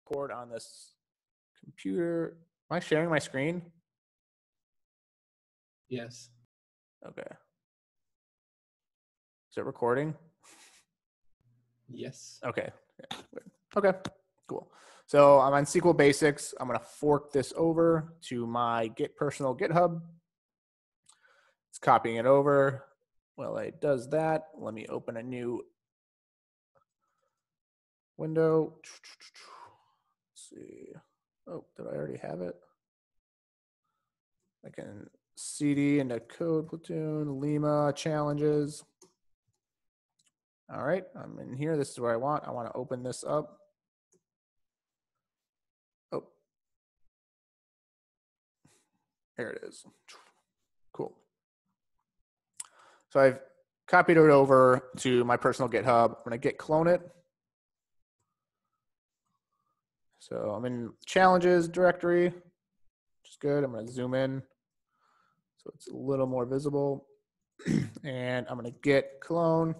record on this computer. Am I sharing my screen? Yes. Okay. Is it recording? Yes. Okay. Yeah, okay, cool. So I'm on SQL Basics. I'm going to fork this over to my personal GitHub. It's copying it over. Well, it does that. Let me open a new window. Let's see. Oh, did I already have it? I can CD into code platoon, Lima challenges. All right, I'm in here. This is where I want. I want to open this up. Oh, there it is. Cool. So I've copied it over to my personal GitHub. I'm going to git clone it. So I'm in challenges directory, which is good. I'm going to zoom in so it's a little more visible. And I'm going to git clone.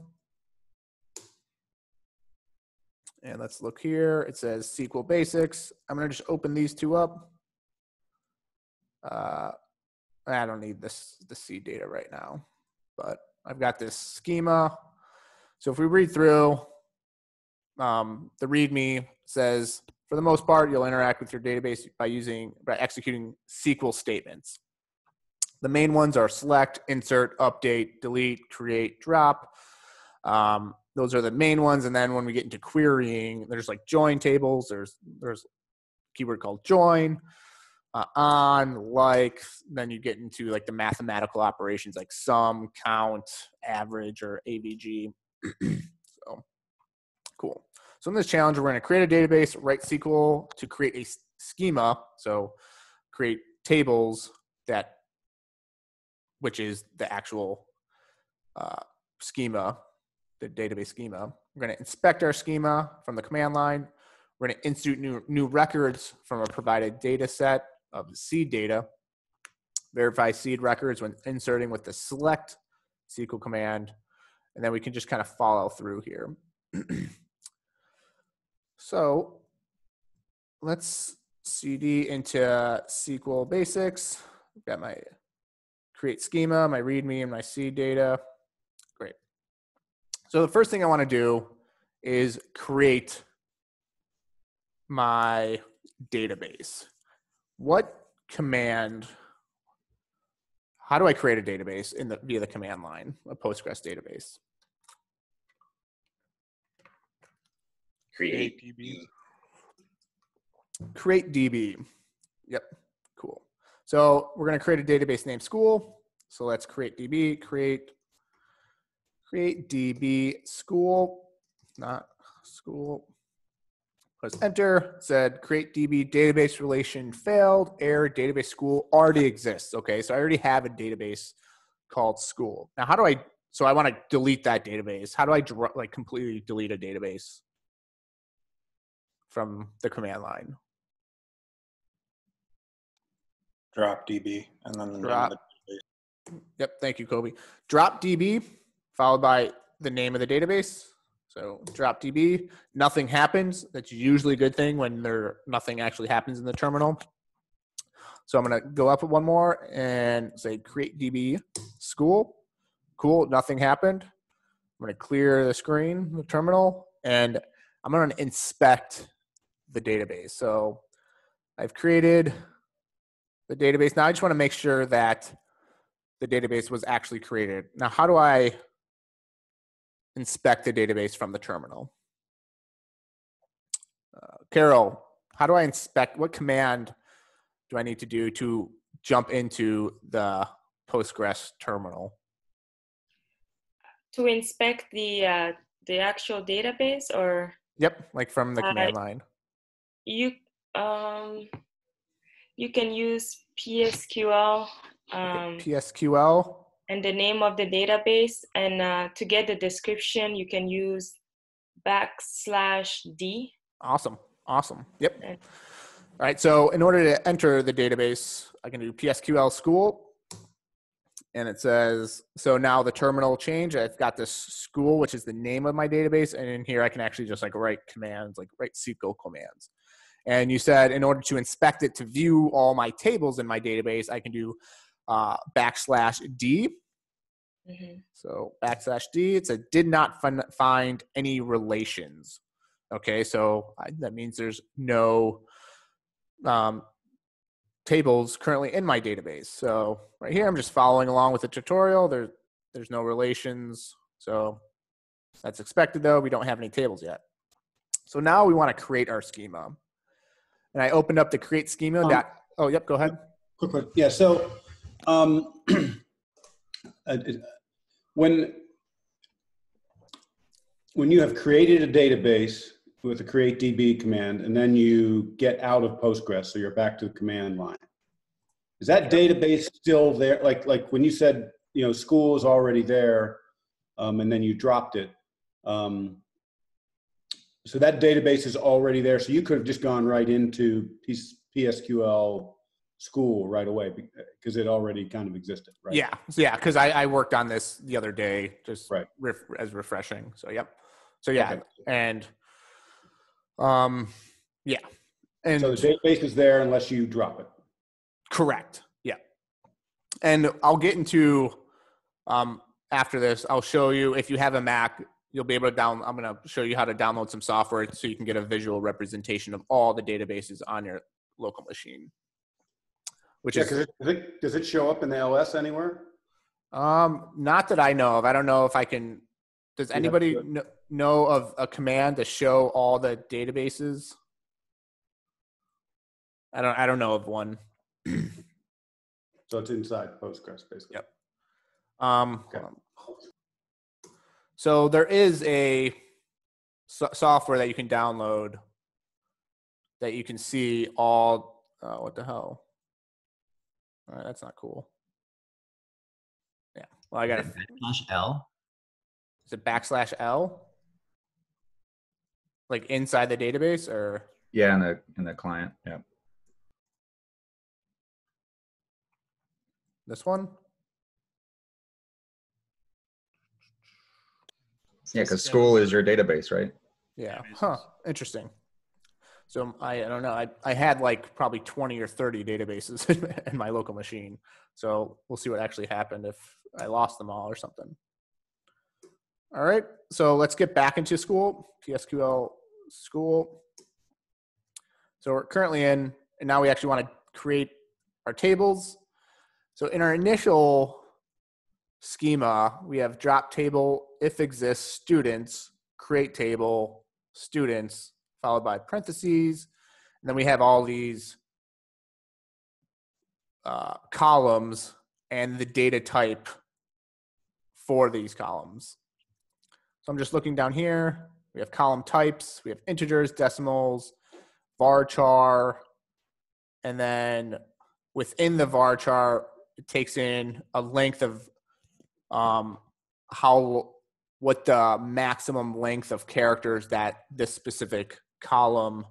And let's look here. It says SQL Basics. I'm going to just open these two up. I don't need the seed data right now, but I've got this schema. So if we read through, the README says, for the most part, you'll interact with your database by executing SQL statements. The main ones are select, insert, update, delete, create, drop. Those are the main ones. And then when we get into querying, there's like join tables. There's a keyword called join, on, like, then you get into like the mathematical operations like sum, count, average, or AVG. So cool. So in this challenge, we're going to create a database, write SQL to create a schema. So create tables which is the actual schema, the database schema. We're going to inspect our schema from the command line. We're going to insert new records from a provided data set of seed data. Verify seed records when inserting with the select SQL command. And then we can just kind of follow through here. So let's CD into SQL Basics. I've got my create schema, my README, and my seed data. Great. So the first thing I want to do is create my database. What command, how do I create a database via the command line, a Postgres database? Create DB. Create DB. Yep, cool. So we're going to create a database named school. So let's create DB, create DB school, not school. Press enter, said create DB database relation failed, error database school already exists. Okay, so I already have a database called school. Now, so I want to delete that database. How do I completely delete a database from the command line? Drop DB and then the name of the database. Yep, thank you, Kobe. Drop DB followed by the name of the database. So drop DB, nothing happens. That's usually a good thing when nothing actually happens in the terminal. So I'm going to go up one more and say create DB school. Cool, nothing happened. I'm going to clear the screen, the terminal, and I'm going to inspect the database. So I've created the database. Now I just want to make sure that the database was actually created. Now, how do I inspect the database from the terminal? Carol, how do I inspect? What command do I need to do to jump into the Postgres terminal? To inspect the actual database, or? Yep, like from the command line. You can use PSQL. PSQL. And the name of the database, and to get the description, you can use \D. Awesome. Yep. All right. So in order to enter the database, I can do PSQL school, and it says, so now the terminal change. I've got this school, which is the name of my database, and in here I can actually just write commands, write SQL commands. And you said in order to inspect it to view all my tables in my database, I can do \D. Mm-hmm. So \D, it said did not find any relations. Okay, so that means there's no tables currently in my database. So right here, I'm just following along with the tutorial. There's no relations. So that's expected though. We don't have any tables yet. So now we want to create our schema. And I opened up the create schema. Oh, yep, go ahead. Quick. Yeah, so when you have created a database with the create DB command, and then you get out of Postgres, so you're back to the command line, is that database still there? Like when you said, school is already there, and then you dropped it. So that database is already there. So you could have just gone right into PSQL school right away because it already kind of existed, right? Yeah. Yeah. Because I worked on this the other day, just right. As refreshing. So, yep. So, yeah. Okay. And, yeah. And so the database is there unless you drop it. Correct. Yeah. And I'll get into, after this, I'll show you if you have a Mac, you'll be able to I'm going to show you how to download some software so you can get a visual representation of all the databases on your local machine. Does it show up in the LS anywhere? Not that I know of. I don't know if I can. Does anybody know of a command to show all the databases? I don't know of one. So it's inside Postgres, basically. Yep. Okay. So there is a software that you can download that you can see all. What the hell? All right, that's not cool. Yeah. Well, I got it. /L. Is it \L? Like inside the database, or? Yeah, in the client. Yeah. This one? Yeah, because school is your database, right? Yeah. Huh. Interesting. So I don't know. I had like probably 20 or 30 databases in my local machine. So we'll see what actually happened if I lost them all or something. All right. So let's get back into school, PSQL school. So we're currently in, and now we actually want to create our tables. So in our initial schema, we have drop table, if exists, students, create table, students, followed by parentheses. And then we have all these columns and the data type for these columns. So I'm just looking down here. We have column types. We have integers, decimals, varchar. And then within the varchar, it takes in a length of what the maximum length of characters that this specific column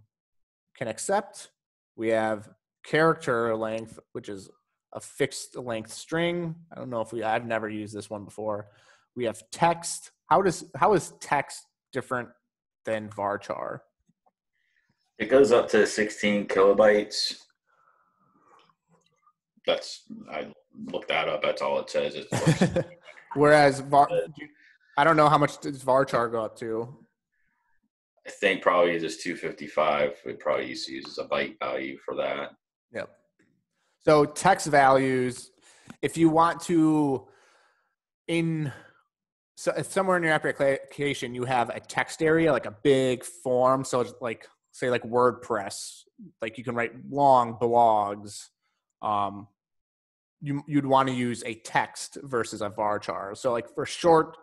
can accept. We have character length, which is a fixed length string. I don't know if I've never used this one before. We have text. How is text different than varchar? It goes up to 16 kilobytes. I looked that up. That's all it says. Whereas I don't know how much does varchar go up to. I think probably just 255. It probably uses a byte value for that. Yep. So text values, if you want to, somewhere in your application, you have a text area, like a big form. So it's like, say like WordPress, like you can write long blogs. You'd want to use a text versus a varchar. So like for short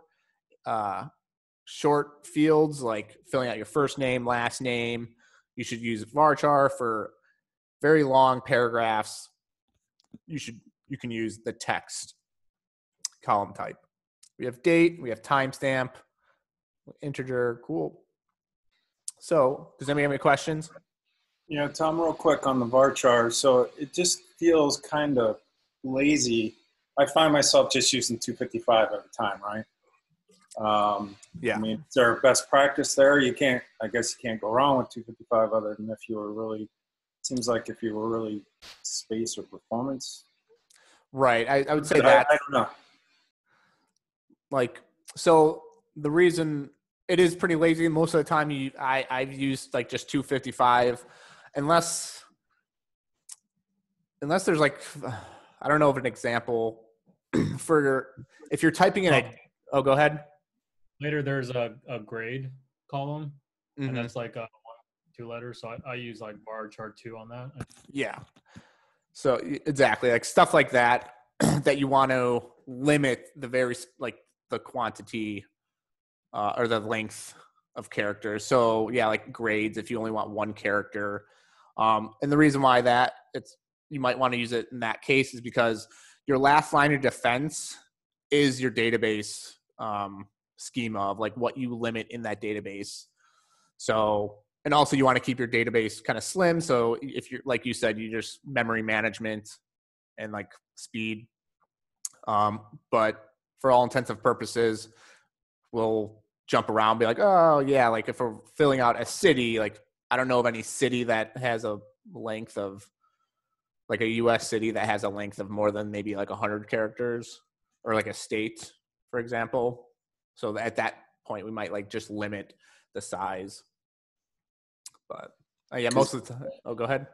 fields, like filling out your first name, last name, you should use varchar. For very long paragraphs, you can use the text column type. We have date, we have timestamp, integer, cool. So does anybody have any questions? Yeah, Tom, real quick on the varchar. So it just feels kind of lazy. I find myself just using 255 at a time, right? Yeah. I mean, is there a best practice there? I guess you can't go wrong with 255 other than if you were really, seems like if you were really space or performance. Right. I would say But that I don't know. like, so the reason it is pretty lazy most of the time I've used like just 255 unless there's like, I don't know of an example for if you're typing in oh, go ahead. Later, there's a grade column, Mhm. and that's like 1, 2 letters. So I use like bar chart 2 on that. Yeah. So exactly, like stuff like that that you want to limit like the quantity or the length of characters. So yeah, like grades if you only want one character. And the reason why you might want to use it in that case is because your last line of defense is your database schema of like what you limit in that database. So, and also you want to keep your database kind of slim. So if you're, like you said, you just memory management and like speed. But for all intents and purposes, we'll jump around, be like, oh yeah, like if we're filling out a city, like I don't know of any city that has a length of like a US city that has a length of more than maybe like 100 characters, or like a state, for example. So at that point, we might like just limit the size. But yeah, most of the time. Oh, go ahead.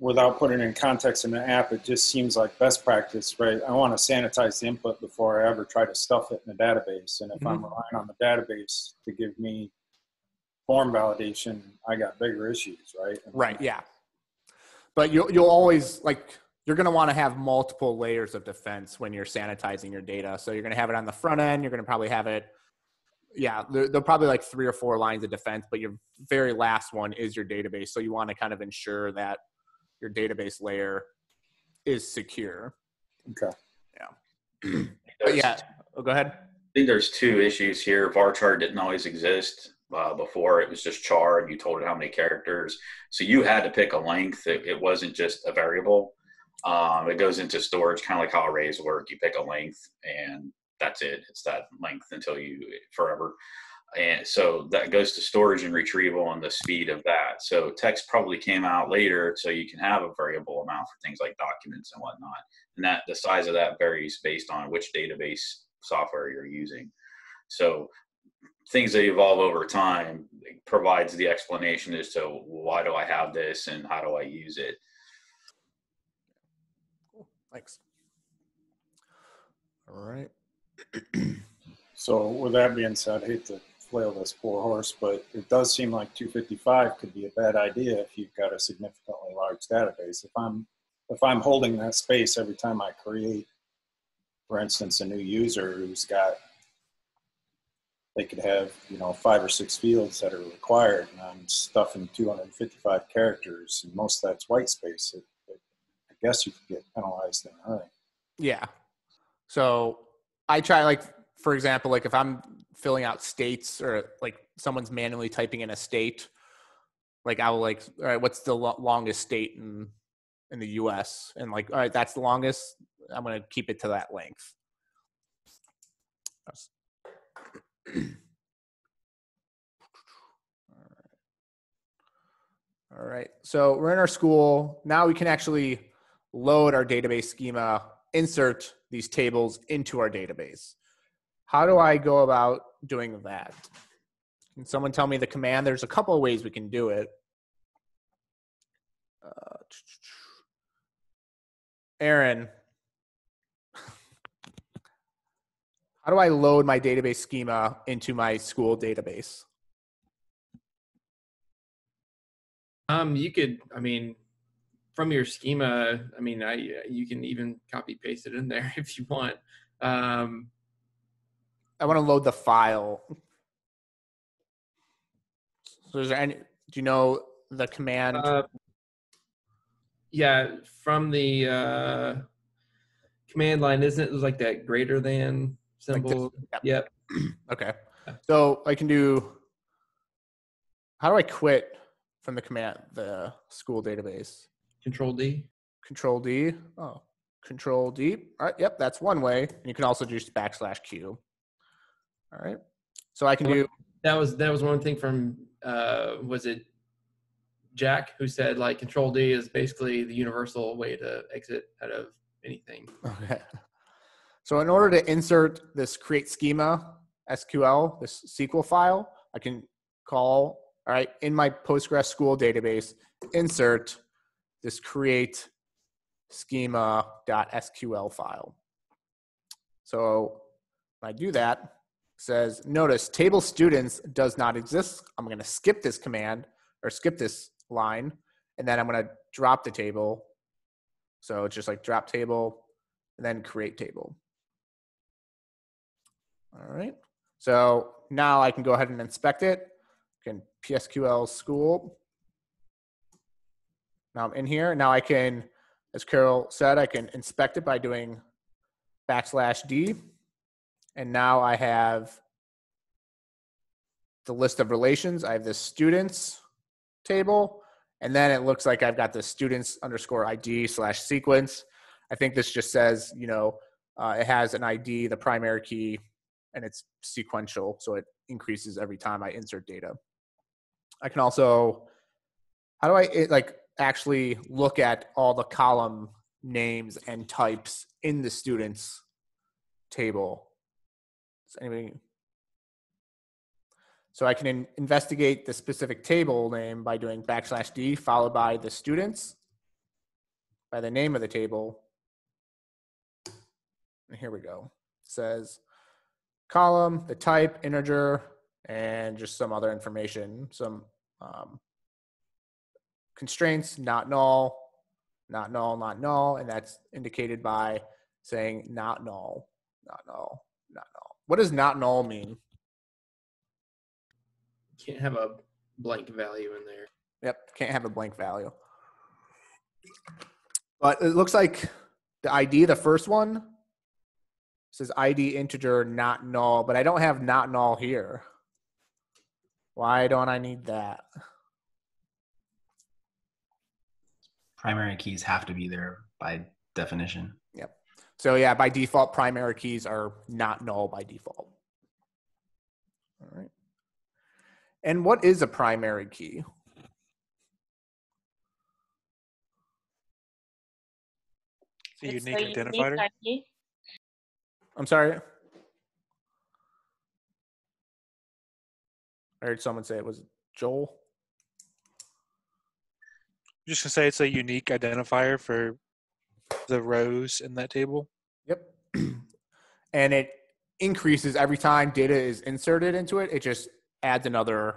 Without putting in context in the app, it just seems like best practice, right? I want to sanitize the input before I ever try to stuff it in the database. And if I'm relying on the database to give me form validation, I got bigger issues, right? Right. Yeah. But you'll always like, you're going to want to have multiple layers of defense when you're sanitizing your data. So you're going to have it on the front end. You're going to probably have it. Yeah. They're probably like 3 or 4 lines of defense, but your very last one is your database. So you want to kind of ensure that your database layer is secure. Okay. Yeah. But yeah. Oh, go ahead. I think there's 2 issues here. Varchar didn't always exist. Before it was just char and you told it how many characters. So you had to pick a length. It wasn't just a variable. It goes into storage, kind of like how arrays work. You pick a length and that's it. It's that length until forever. And so that goes to storage and retrieval and the speed of that. So text probably came out later, so you can have a variable amount for things like documents and whatnot. And that the size of that varies based on which database software you're using. So things that evolve over time provides the explanation as to why do I have this and how do I use it. Cool. Thanks. All right. So with that being said, I hate to flail this poor horse, but it does seem like 255 could be a bad idea if you've got a significantly large database. If I'm holding that space every time I create, for instance, a new user who's got, they could have, 5 or 6 fields that are required, and I'm stuffing 255 characters, and most of that's white space. I guess you could get penalized in a hurry. Yeah. So I try, like, for example, like if I'm filling out states or like someone's manually typing in a state, like I will like, all right, what's the longest state in the US? And like, all right, that's the longest. I'm going to keep it to that length. All right. So we're in our school. Now we can actually load our database schema, insert these tables into our database. How do I go about doing that? Can someone tell me the command? There's a couple of ways we can do it. Aaron, how do I load my database schema into my school database? You could, from your schema, you can even copy paste it in there if you want. I want to load the file. So is there any, do you know the command? Yeah, from the command line, isn't it like that greater than symbol? Like yep. Okay. So I can do, how do I quit from the command, the school database? Control D. Control D. Oh, Control D. All right, yep, that's one way. And you can also just \Q. All right. So I can do. That was one thing from was it Jack who said like Control D is basically the universal way to exit out of anything. Okay. So in order to insert this create schema SQL, this SQL file, I can call, all right, in my Postgres school database, insert this create schema.sql file. So when I do that, it says, notice table students does not exist. I'm going to skip this command or skip this line, and then I'm going to drop the table. So it's just like drop table and then create table. All right. So now I can go ahead and inspect it. I can PSQL school. Now I'm in here. Now I can, as Carol said, I can inspect it by doing \D. And now I have the list of relations. I have this students table. And then it looks like I've got the students underscore ID / sequence. I think this just says, you know, it has an ID, the primary key, and it's sequential. So it increases every time I insert data. I can also, how do I like actually look at all the column names and types in the students table? Is anybody? So I can investigate the specific table name by doing \D followed by the students, by the name of the table. And here we go. It says column, the type, integer, and just some other information, some constraints, not null, not null, not null, and that's indicated by saying not null, not null, not null. What does not null mean? Can't have a blank value in there. Yep, can't have a blank value. But it looks like the ID, the first one, says ID integer not null, but I don't have not null here. Why don't I need that? Primary keys have to be there by definition. Yep. So yeah, by default, primary keys are not null by default. All right. And what is a primary key? It's a unique identifier. ID. I'm sorry. I heard someone say it was Joel. I'm just gonna say it's a unique identifier for the rows in that table. Yep. And it increases every time data is inserted into it. It just adds another,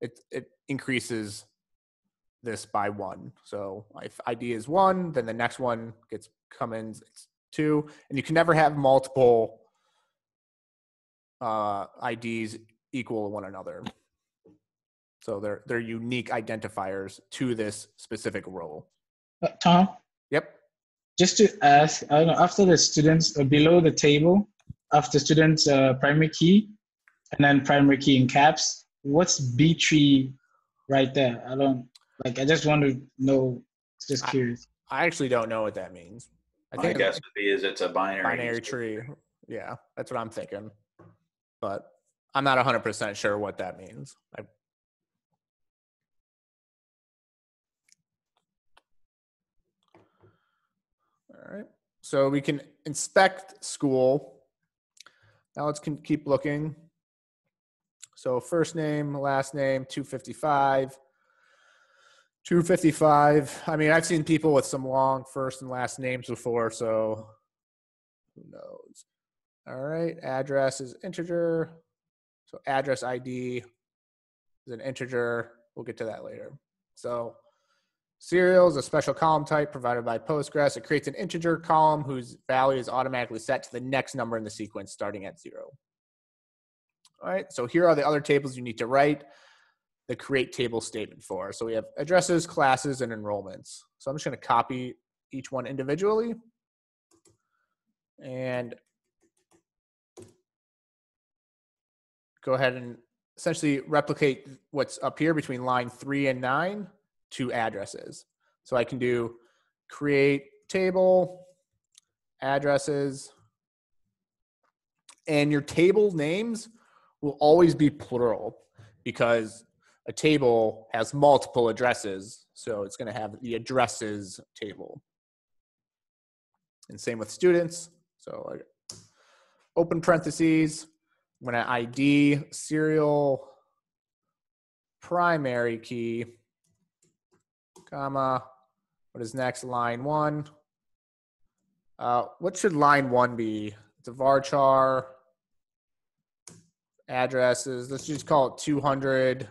it increases this by 1. So if ID is 1, then the next one comes it's 2. And you can never have multiple IDs equal one another. So they're unique identifiers to this specific role. Tom? Yep. Just to ask, I don't know, after the students, below the table, after students primary key, and then primary key in caps, what's B3 right there? I just want to know, just curious. I actually don't know what that means. I think my guess would be is it's a binary tree. Yeah, that's what I'm thinking. But I'm not 100% sure what that means. All right, so we can inspect school. Now let's keep looking. So first name, last name, 255. 255. I mean, I've seen people with some long first and last names before, so who knows? All right, address is integer. So address ID is an integer. We'll get to that later. So serial is a special column type provided by Postgres. It creates an integer column whose value is automatically set to the next number in the sequence starting at 0. All right, so here are the other tables you need to write the create table statement for. So we have addresses, classes, and enrollments. So I'm just going to copy each one individually and go ahead and essentially replicate what's up here between line 3 and 9 to addresses. So I can do create table, addresses. And your table names will always be plural because a table has multiple addresses. So it's going to have the addresses table. And same with students. So open parentheses. I'm going to ID serial primary key, comma, what is next? Line 1. What should line 1 be? It's a varchar. Addresses. Let's just call it 200.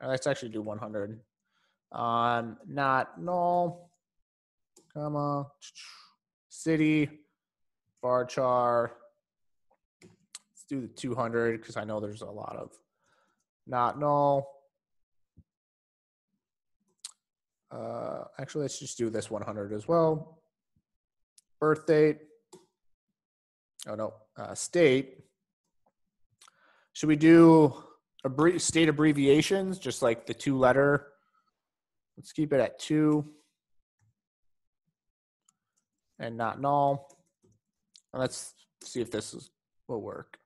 Let's actually do 100. Not null, comma, city, varchar. Let's do the 200 because I know there's a lot of not null. Actually, let's just do this 100 as well. Birth date. Oh no, state. Should we do state abbreviations, just like the 2-letter? Let's keep it at 2 and not null. And let's see if this will work.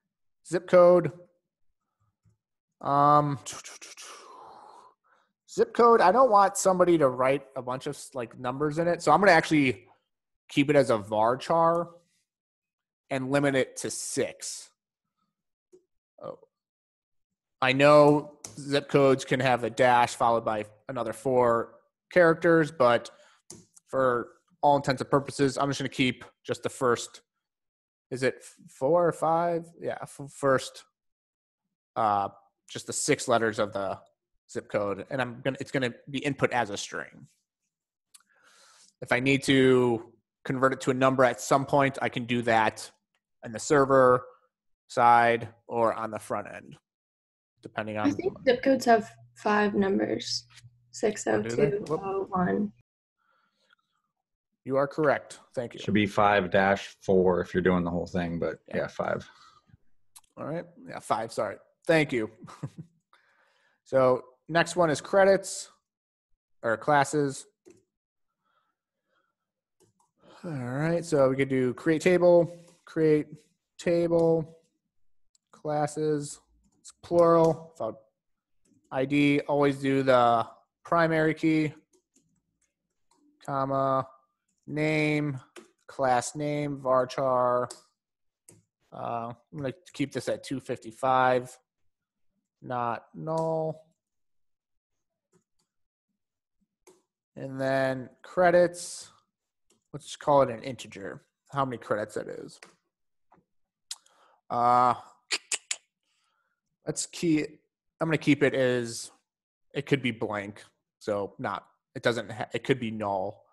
Zip code. Zip code, I don't want somebody to write a bunch of like numbers in it. So I'm going to actually keep it as a varchar and limit it to 6. Oh. I know zip codes can have a dash followed by another 4 characters, but for all intents and purposes, I'm just going to keep just the first. Is it 4 or 5? Yeah, first, just the 6 letters of the zip code, and it's going to be input as a string. If I need to convert it to a number at some point, I can do that on the server side or on the front end, depending on. I think zip codes have 5 numbers. 60201. You are correct. Thank you. Should be 5-4 if you're doing the whole thing, but yeah, 5. All right. Yeah, 5. Sorry. Thank you. So next one is credits or classes. All right. So we could do create table, classes. It's plural. Without ID, always do the primary key, comma, name, class name, varchar. I'm going to keep this at 255, not null. And then credits, let's just call it an integer, how many credits it is. I'm going to keep it as, it could be blank. So it could be null.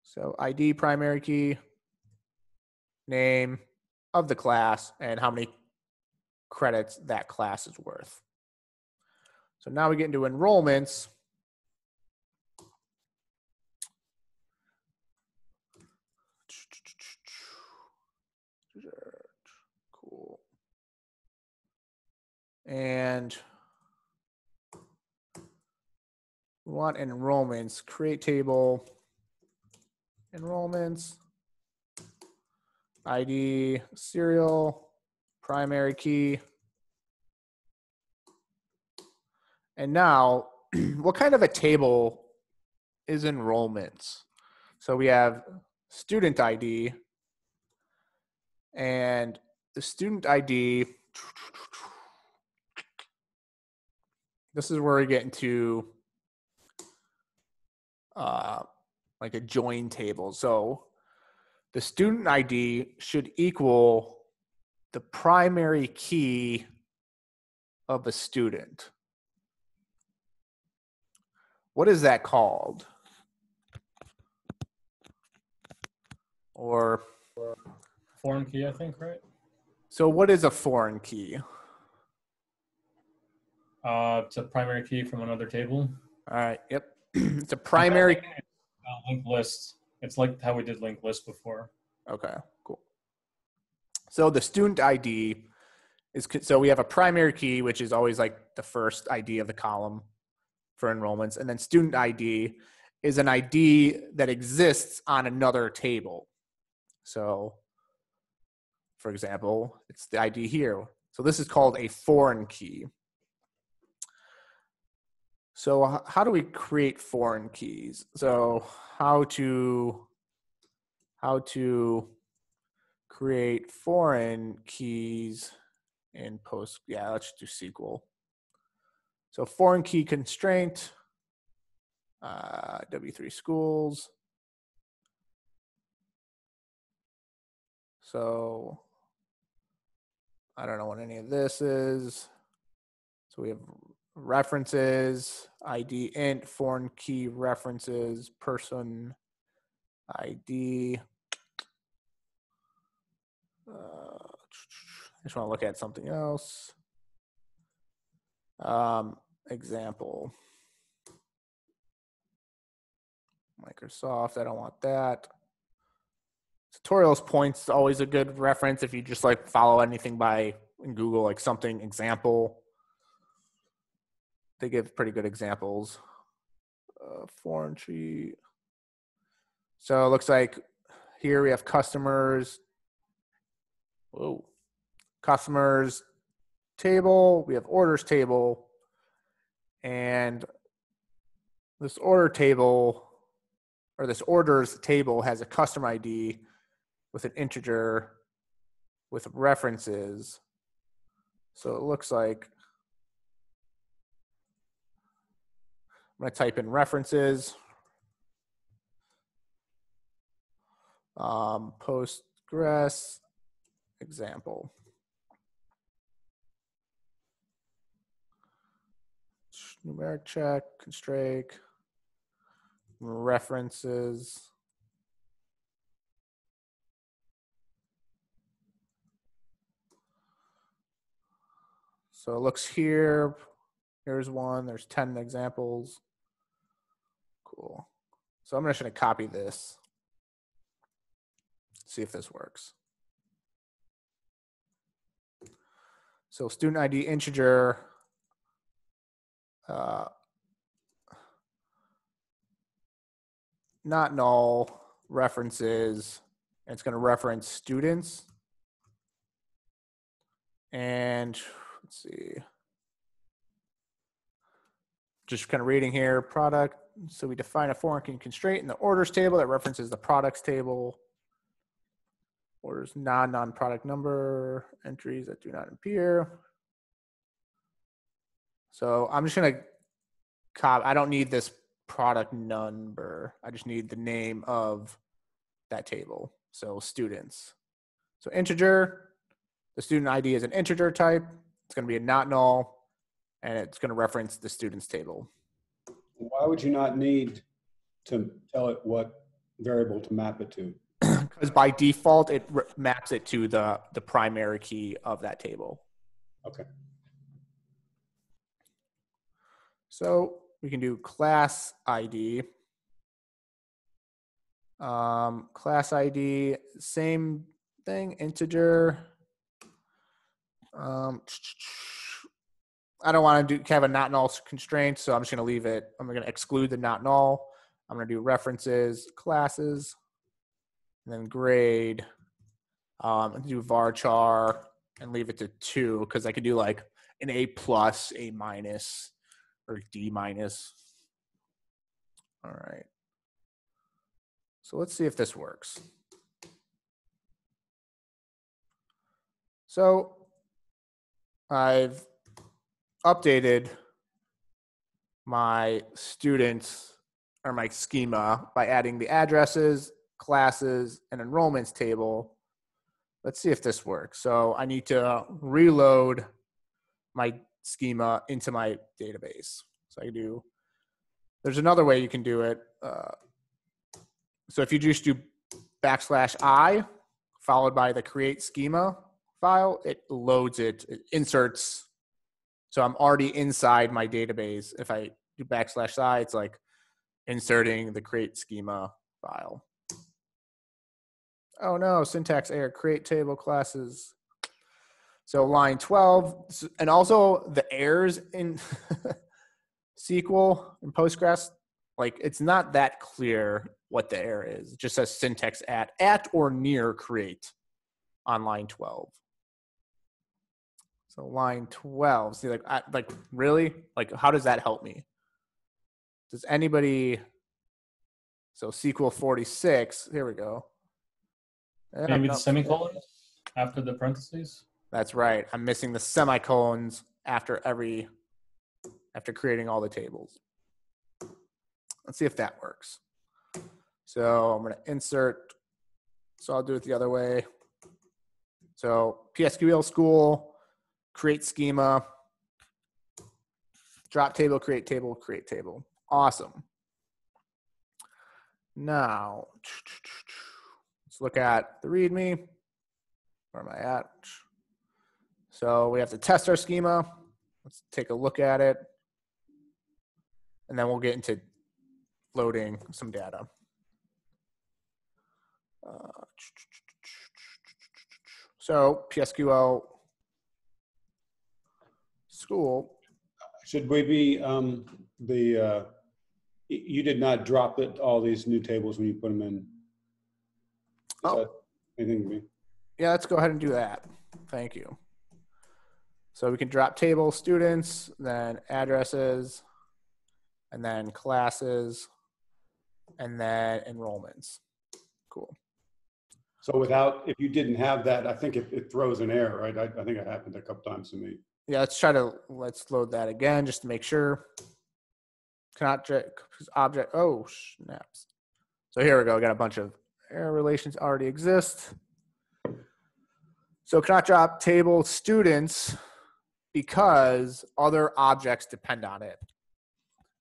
So ID primary key, name of the class, and how many credits that class is worth. So now we get into enrollments. Cool. And we want enrollments, create table, enrollments, ID, serial, primary key. And now, what kind of a table is enrollments? So we have student ID, and the student ID, this is where we get into like a join table. So the student ID should equal the primary key of a student. What is that called? Or foreign key, I think, right? So what is a foreign key? It's a primary key from another table. All right. Yep. It's a primary linked list. It's like how we did linked list before. Okay, cool. So the student ID is, so we have a primary key, which is always like the first ID of the column for enrollments, and then student ID is an ID that exists on another table. So, for example, it's the ID here. So this is called a foreign key. So how do we create foreign keys? So how to create foreign keys in Post, yeah, let's do SQL. So foreign key constraint, W3 schools. So I don't know what any of this is. So we have references, ID int, foreign key references, person ID. I just want to look at something else. Example. Microsoft, I don't want that. Tutorials points always a good reference if you just like follow anything by in Google, like something example. They give pretty good examples. Foreign tree. So it looks like here we have customers. Whoa. Customers table. We have orders table. And this order table, or this orders table, has a customer ID with an integer with references. So it looks like I'm going to type in references. Postgres example. Numeric check, constraint, references. So it looks here. Here's one. There's 10 examples. Cool. So I'm just going to copy this. See if this works. So student ID integer. Not null, references, and it's going to reference students. And let's see. Just kind of reading here, product. So we define a foreign key constraint in the orders table that references the products table. Orders non-product number, entries that do not appear. So I'm just going to copy. I don't need this product number. I just need the name of that table. So students. So integer, the student ID is an integer type. It's going to be a not null, and it's going to reference the students table. Why would you not need to tell it what variable to map it to? Because by default, it maps it to the primary key of that table. Okay. So we can do class ID. Class ID, same thing, integer. I don't want to have a not null constraint, so I'm just going to leave it. I'm going to exclude the not null. I'm going to do references, classes, and then grade. Do varchar and leave it to 2 because I could do like an A+, A-, or D-. All right. So let's see if this works. So I've updated my students or my schema by adding the addresses, classes, and enrollments table. Let's see if this works. So I need to reload my schema into my database. So I can do, there's another way you can do it. So if you just do \I followed by the create schema file, it loads it, it inserts. So I'm already inside my database. If I do \I, it's like inserting the create schema file. Oh no, syntax error, create table classes. So line 12, and also the errors in SQL and Postgres, like it's not that clear what the error is. It just says syntax at or near create on line 12. So line 12, see, like really? Like, how does that help me? Does anybody, so SQL 46, here we go. Maybe the semicolons after the parentheses? That's right. I'm missing the semicolons after creating all the tables. Let's see if that works. So I'm going to insert, so I'll do it the other way. So PSQL school, create schema, drop table, create table, create table. Awesome. Now, let's look at the README. Where am I at? So we have to test our schema. Let's take a look at it. And then we'll get into loading some data. So PSQL school. Should we be you did not drop all these new tables when you put them in? Anything to me? Yeah, let's go ahead and do that. Thank you. So we can drop table students, then addresses, and then classes, and then enrollments. Cool. So if you didn't have that, I think it throws an error, right? I think it happened a couple times to me. Yeah, let's load that again just to make sure. Object, oh, snaps. So here we go, we got a bunch of error relations already exist. So cannot drop table students because other objects depend on it.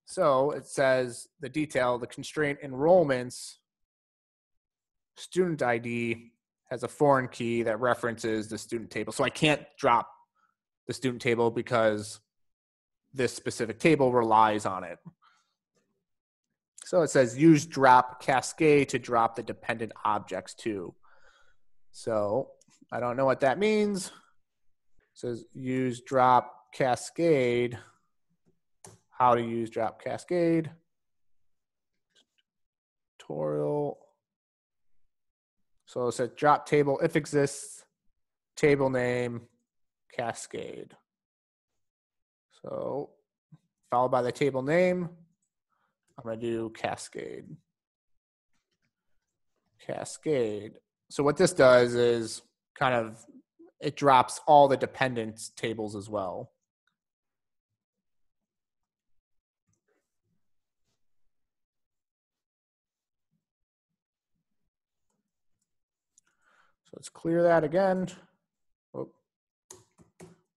So it says the detail, the constraint enrollments, student ID has a foreign key that references the student table. So I can't drop the student table because this specific table relies on it. So it says use drop Cascade to drop the dependent objects too. So I don't know what that means. It says use drop Cascade. How to use drop Cascade. Tutorial. So it says drop table if exists, table name, Cascade. So followed by the table name, I'm going to do Cascade. Cascade. So what this does is kind of, it drops all the dependent tables as well. So let's clear that again.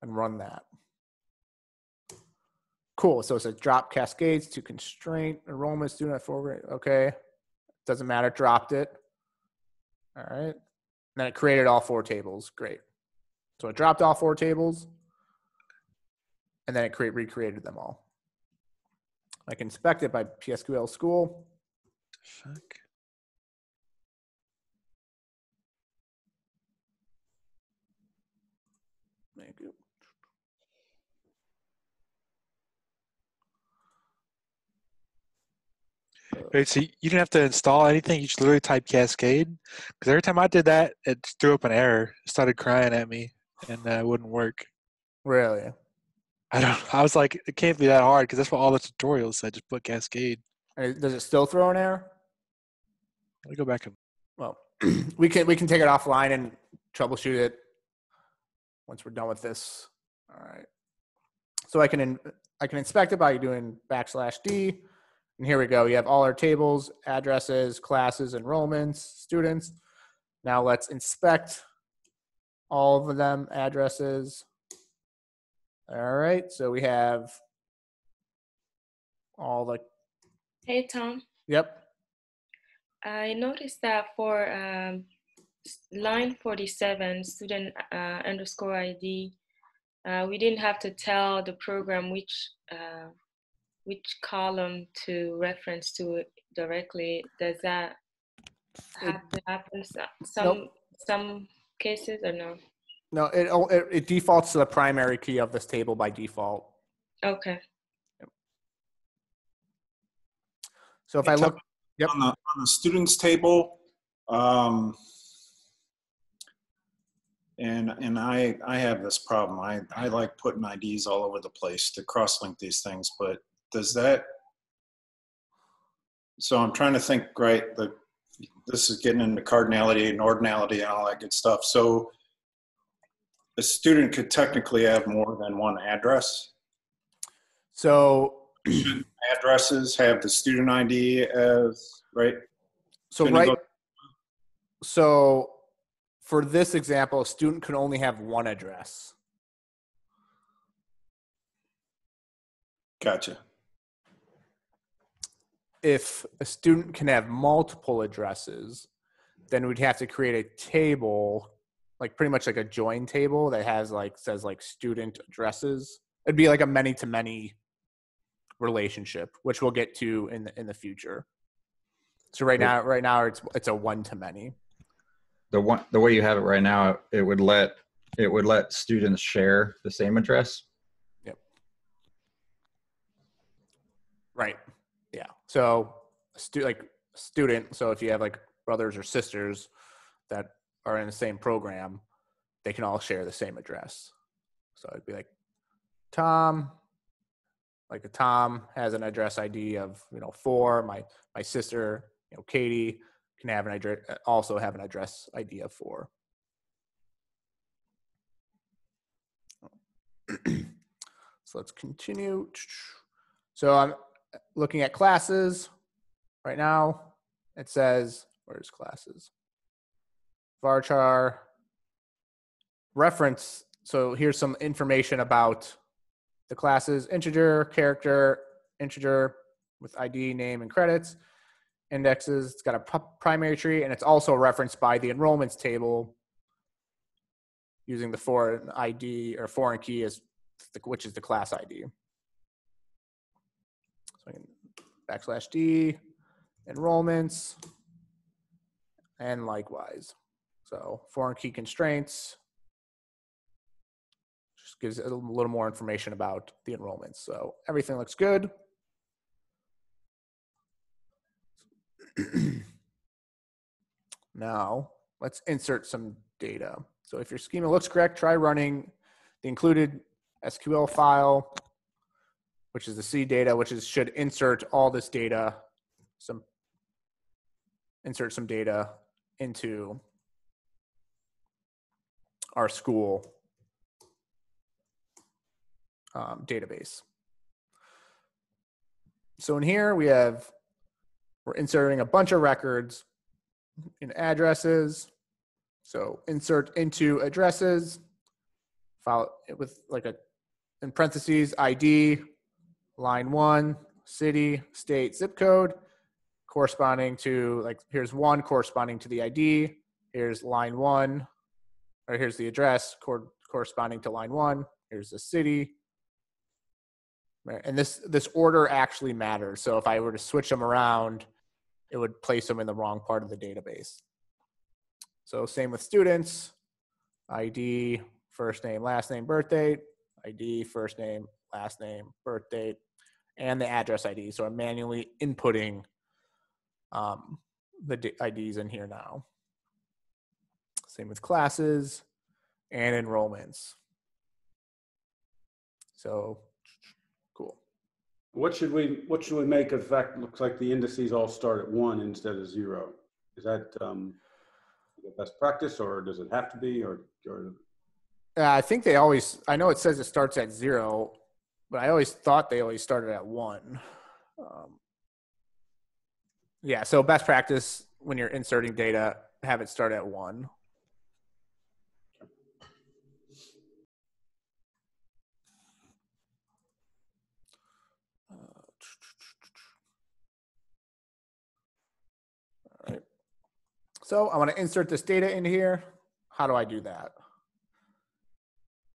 And run that. Cool. So it says drop cascades to constraint enrollment student forward. Okay. Doesn't matter. Dropped it. All right. And then it created all 4 tables. Great. So it dropped all 4 tables. And then it recreated them all. I can inspect it by PSQL school. Fuck. Thank you. Right, so you didn't have to install anything. You just literally type Cascade. Because every time I did that, it just threw up an error. It started crying at me, and it wouldn't work. Really? I was like, it can't be that hard because that's what all the tutorials said. Just put Cascade. Does it still throw an error? Let me go back and. Well, we can take it offline and troubleshoot it once we're done with this. All right. So I can inspect it by doing \D. And here we go. You have all our tables, addresses, classes, enrollments, students. Now let's inspect all of them, addresses. All right. So we have all the. Hey, Tom. Yep. I noticed that for line 47, student underscore ID, we didn't have to tell the program which column to reference to it directly. Does that have to happen some cases or no? No, it defaults to the primary key of this table by default. Okay. So if I look, yep. On the students table, and I have this problem. I like putting IDs all over the place to cross-link these things, but does that, so I'm trying to think, right, this is getting into cardinality and ordinality and all that good stuff. So a student could technically have more than one address. So should addresses have the student ID as, right? So so for this example, a student can only have one address. Gotcha. If a student can have multiple addresses, then we'd have to create a table, like pretty much like a join table that has like, says like student addresses. It'd be like a many-to-many relationship, which we'll get to in the future. So right now it's a one-to-many. The way you have it right now, it would let students share the same address. Yep. Right. Yeah. So student. So if you have like brothers or sisters that are in the same program, they can all share the same address. So it'd be like Tom. Like Tom has an address ID of 4. My sister, Katie, can have also have an address ID of 4. So let's continue. So I'm looking at classes right now. It says, where's classes? Varchar reference. So here's some information about the classes: integer, character, integer with ID, name, and credits. Indexes, it's got a primary tree, and it's also referenced by the enrollments table using the foreign ID or foreign key which is the class ID. So I can \D, enrollments, and likewise. So foreign key constraints just gives a little more information about the enrollments. So everything looks good. Now let's insert some data. So if your schema looks correct, try running the included SQL file, which is the C data, which should insert all this data, insert some data into our school database. So in here we're inserting a bunch of records in addresses. So insert into addresses, file it with in parentheses, ID, line 1, city, state, zip code, corresponding to, here's 1 corresponding to the ID, here's line 1, or here's the address corresponding to line 1, here's the city. And this order actually matters. So if I were to switch them around, it would place them in the wrong part of the database. So same with students, ID, first name, last name, birth date, ID, first name, last name, birth date, and the address ID. So I'm manually inputting the IDs in here now. Same with classes and enrollments. So cool. What should we make of the fact it looks like the indices all start at 1 instead of 0? Is that best practice, or does it have to be, or I think they always, I know it says it starts at 0, but I always thought they always started at 1. Yeah, so best practice when you're inserting data, have it start at 1. All right. So I want to insert this data into here. How do I do that?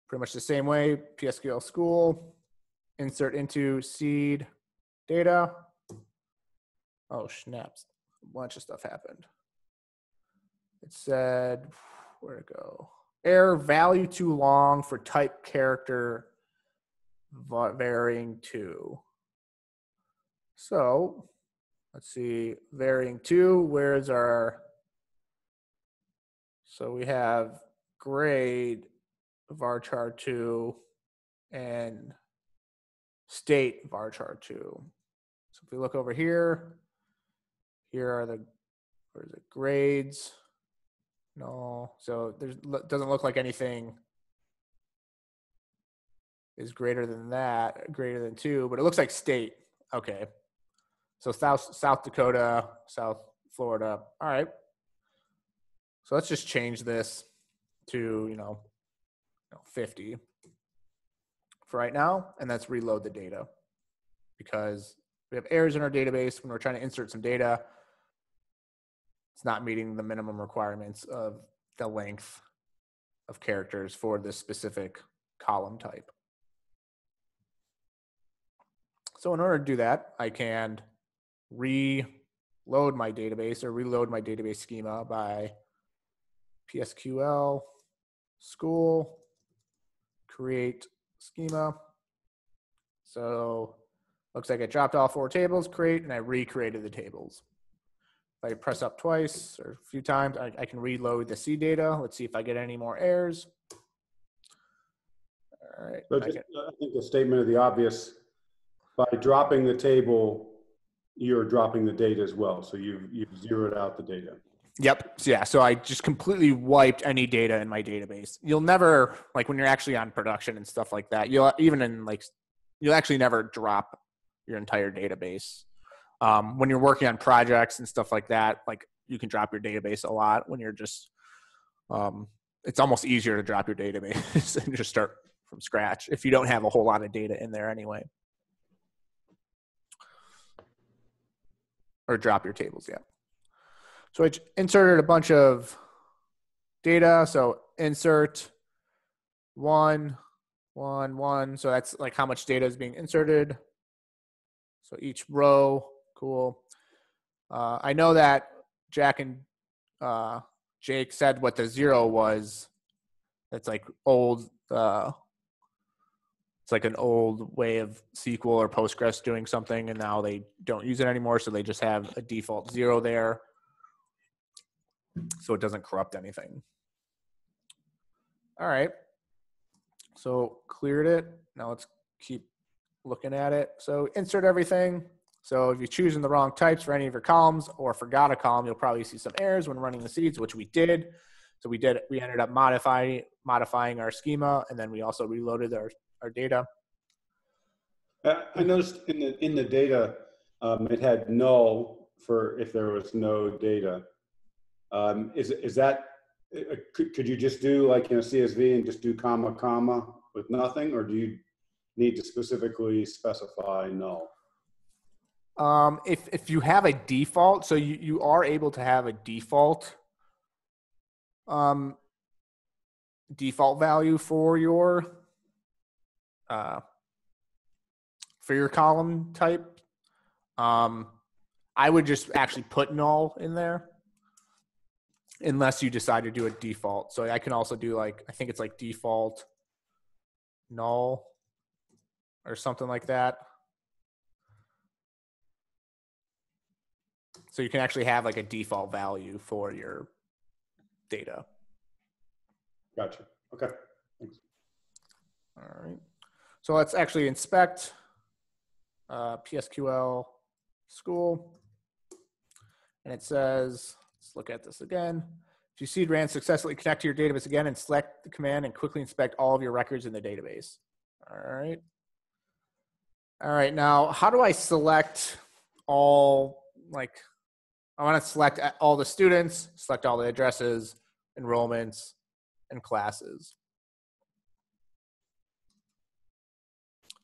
Pretty much the same way, PSQL school, insert into seed data. Oh, snaps. A bunch of stuff happened. It said, where'd it go? Error, value too long for type character varying 2. So let's see, varying 2, where's our, so we have grade varchar 2 and state varchar 2. So if we look over here, here are the, where is it, grades. No, so there's doesn't look like anything is greater than that, greater than 2, but it looks like state. Okay. So South Dakota, South Florida. All right. So let's just change this to, 50 for right now, and let's reload the data because we have errors in our database when we're trying to insert some data. It's not meeting the minimum requirements of the length of characters for this specific column type. So in order to do that, I can reload my database or reload my database schema by PSQL school create schema. So looks like I dropped all 4 tables, create, and I recreated the tables. If I press up twice or a few times, I can reload the C data. Let's see if I get any more errors. All right. So I think the statement of the obvious, by dropping the table, you're dropping the data as well. So you've zeroed out the data. Yep. So yeah. So I just completely wiped any data in my database. You'll never, like when you're actually on production and stuff like that, you'll actually never drop your entire database. When you're working on projects and stuff like that, like you can drop your database a lot when you're just, it's almost easier to drop your database and just start from scratch if you don't have a whole lot of data in there anyway. Or drop your tables, yeah. So I inserted a bunch of data. So insert 1, 1, 1. So that's like how much data is being inserted. So each row, cool. I know that Jack and Jake said what the 0 was. That's like old. It's like an old way of SQL or Postgres doing something, and now they don't use it anymore. So they just have a default 0 there. So it doesn't corrupt anything. All right. So cleared it. Now let's keep looking at it. So insert everything. So if you're choosing the wrong types for any of your columns or forgot a column, you'll probably see some errors when running the seeds, which we did. So we ended up modifying our schema, and then we also reloaded our data. I noticed in the data, it had null for if there was no data. Is that, could you just do like in a CSV and just do comma, comma with nothing, or do you need to specifically specify null? If you have a default, so you are able to have a default value for your column type. I would just actually put null in there unless you decide to do a default. So I can also do like, I think it's like default null or something like that. So you can actually have like a default value for your data. Gotcha. Okay. Thanks. All right. So let's actually inspect PSQL school. And it says, let's look at this again. If you seed ran successfully, connect to your database again and select the command and quickly inspect all of your records in the database. All right. All right. Now, how do I select all, like, I want to select all the students, select all the addresses, enrollments, and classes.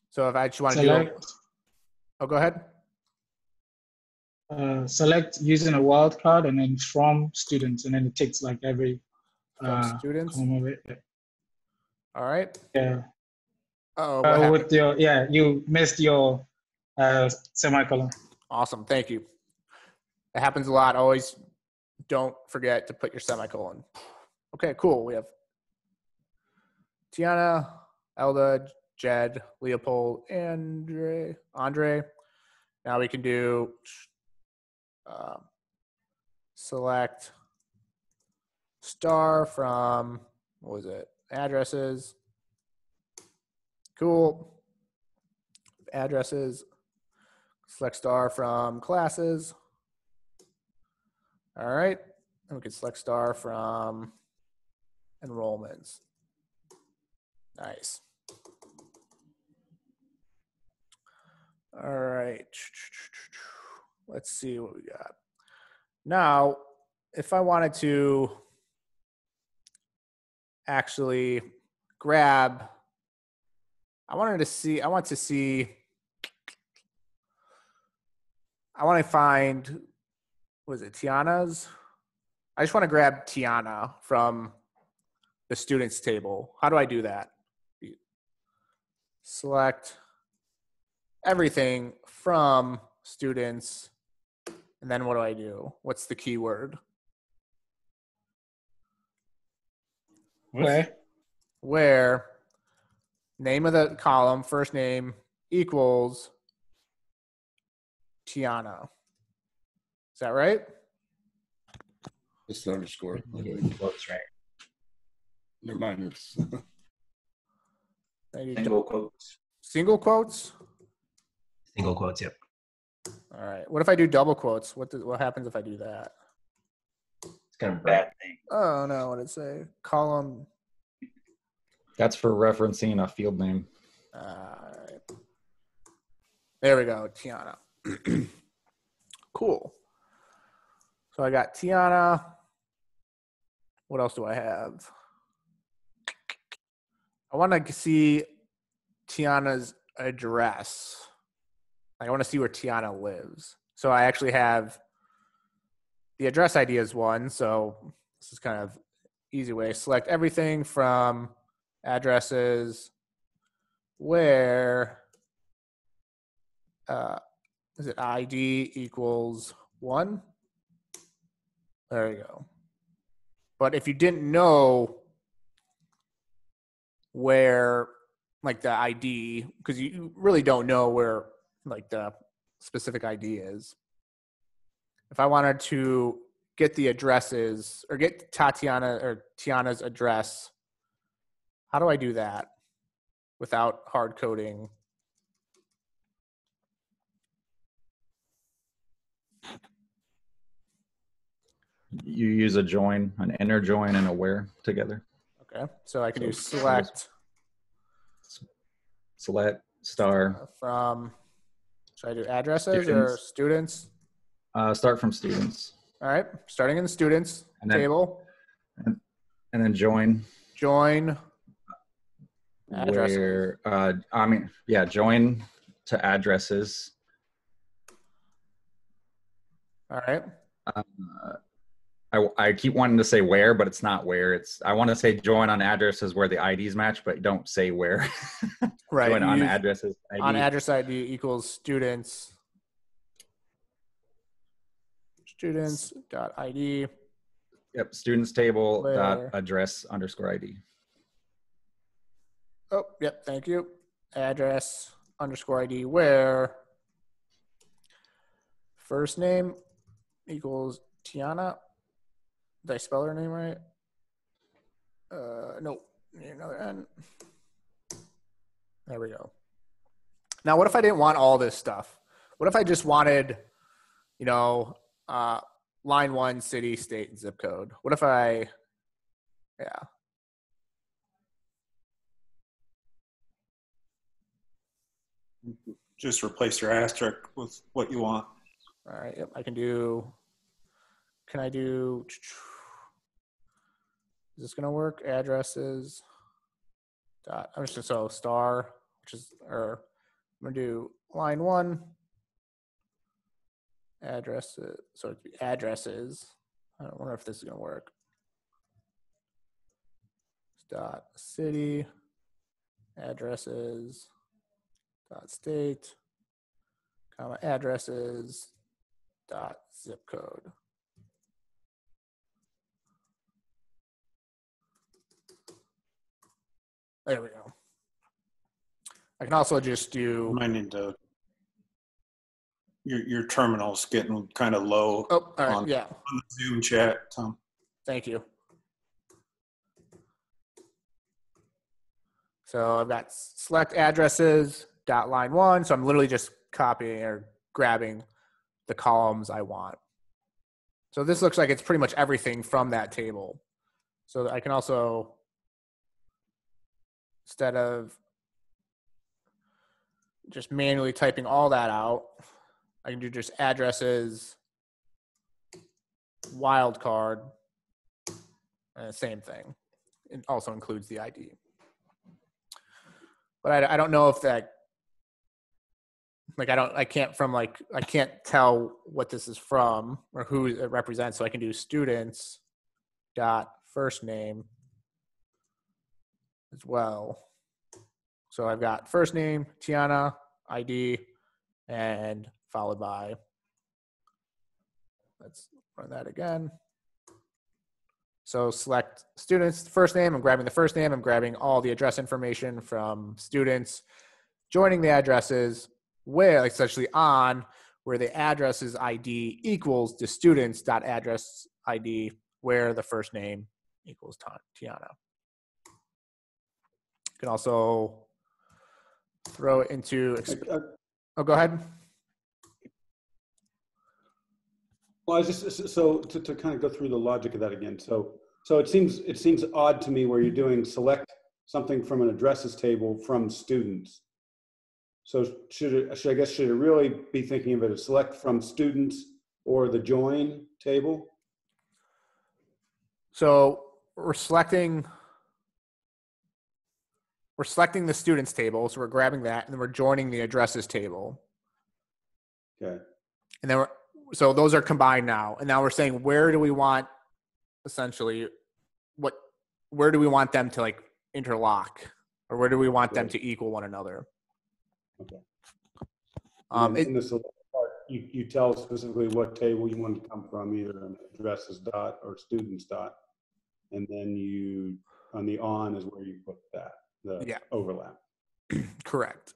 So if I just want to do, oh, go ahead. Select using a wildcard and then from students, and then it takes like every students. Of it. All right. Yeah. Oh, with your you missed your semicolon. Awesome, thank you. It happens a lot. Always don't forget to put your semicolon. Okay, cool. We have Tiana, Elda, Jed, Leopold, Andre. Now we can do select star from, what was it? Addresses. Cool. Addresses. Select star from classes. All right. And we can select star from enrollments. Nice. All right. Let's see what we got. Now, if I wanted to actually grab, I want to find, was it Tiana's? I just want to grab Tiana from the students table. How do I do that? Select everything from students. And then what do I do? What's the keyword? Where name of the column, first name, equals Tiana. Is that right? It's the underscore. Quotes, right? Never mind. It's Single quotes. Single quotes? Single quotes, yep. All right. What if I do double quotes? What happens if I do that? It's kind of Bad thing. Oh no, what did it say? Column. That's for referencing a field name. All right. There we go, Tiana. Cool. So I got Tiana. What else do I have? I want to see Tiana's address. I want to see where Tiana lives. So I actually have the address ID is 1. So this is kind of easy way. Select everything from addresses where is it ID equals 1? There you go. But if you didn't know where, like, the ID, because you really don't know where, like, the specific ID is. If I wanted to get the addresses or get Tiana's address, how do I do that without hard coding? You use a join, an inner join, and a where together. Okay, so I can do select star from. Should I do addresses students. or students? Start from students. All right, starting in the students table. And then join. Join. Addresses. Where, join to addresses. All right. I keep wanting to say where, but it's not where. I want to say join on addresses where the IDs match, but don't say where. Right. Join on addresses. ID. On address ID equals students. Students.id. Yep. Students table Where? dot address underscore ID. Oh, yep. Thank you. Address underscore ID where first name equals Tiana. Did I spell her name right? Nope. Need another N. There we go. Now, what if I didn't want all this stuff? What if I just wanted, line 1, city, state, and zip code? What if Just replace your asterisk with what you want. All right. Yep. Can I do, is this going to work? Addresses. I'm just going to star, I'm going to do line 1. Addresses. So it'd be addresses. I don't wonder if this is going to work. Dot city. Addresses. Dot state. Comma addresses. Dot zip code. There we go. I can also just do. I might need to Your terminal's getting kind of low. Oh, all right, on, yeah. on the Zoom chat, Tom. Thank you. So I've got select addresses, dot line 1. So I'm literally just copying or grabbing the columns I want. So this looks like it's pretty much everything from that table. So I can also, instead of just manually typing all that out, I can do just addresses, wildcard, and the same thing. It also includes the ID. But I don't know if that, like I can't tell what this is from or who it represents. So I can do students dot first name as well. So I've got first name, Tiana, ID, and followed by, let's run that again. So select students, first name, I'm grabbing the first name, I'm grabbing all the address information from students, joining the addresses where, essentially on, where the addresses ID equals the students.address ID, where the first name equals Tiana. You can also throw it into, oh, go ahead. Well, I was just, so to kind of go through the logic of that again. So it seems odd to me where you're doing select something from an addresses table from students. So should it really be thinking of it as select from students or the join table? So we're selecting the students table. So we're grabbing that and then we're joining the addresses table. Okay. And then so those are combined now. And now we're saying, where do we want, essentially, where do we want them to like interlock, or where do we want them to equal one another? Okay. In the select part, you tell specifically what table you want to come from, either an addresses dot or students dot, and then you on the on is where you put that the overlap. Correct.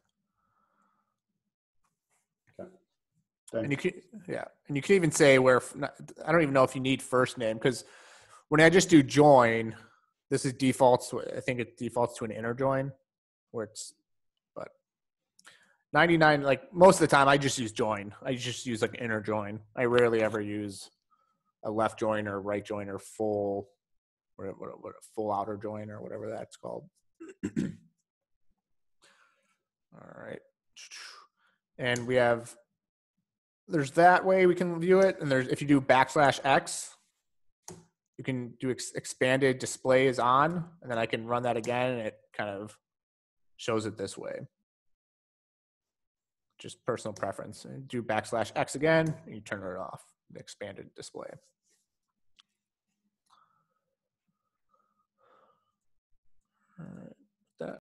Okay. And you can even say where, I don't even know if you need first name, because when I just do join, this is defaults. I think it defaults to an inner join, but 99, like most of the time I just use join. I just use like inner join. I rarely ever use a left join or right join or full, what full outer join or whatever that's called. All right. And there's that way we can view it. And if you do \x, you can do expanded display is on, and then I can run that again and it kind of shows it this way. Just personal preference. And do \x again, and you turn it off, the expanded display.